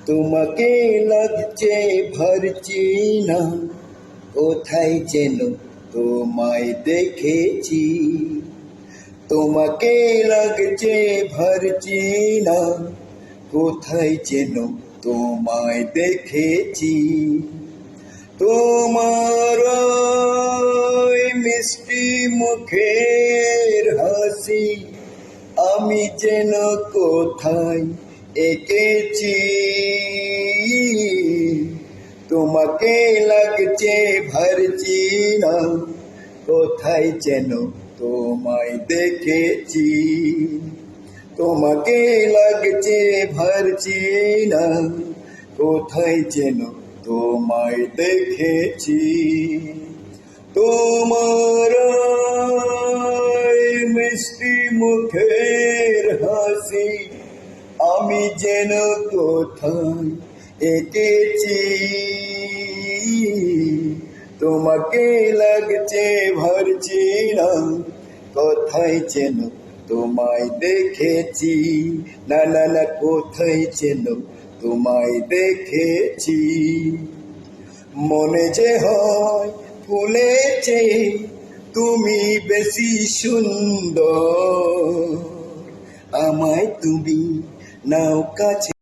তোমাকে লাগছে ভারছি না, কোথায় যেন তোমায় দেখেছি। তোমাকে লাগছে ভারছি না, কোথায় যেন তোমায় দেখেছি। তোমার ওই মিষ্টি মুখের হাসি আমি যেন কোথায় এঁকেছি। তোমাকে লাগছে ভারছি না, কোথায় যেন তোমায় দেখেছি। তোমাকে লাগছে ভারছি না, কোথায় যেন তোমায় দেখেছি। তোমার ওই মিষ্টি মুখের হাসি আমি যেন কোথায় এঁকেছি। তোমাকে লাগছে ভারছি না, কোথায় যেন তোমায় দেখেছি। না না না, কোথায় যেন তোমায় দেখেছি। মনে যে হয় ফুলের চেয়ে তুমি বেশি সুন্দর, আমায় তুমি নাও কাছে।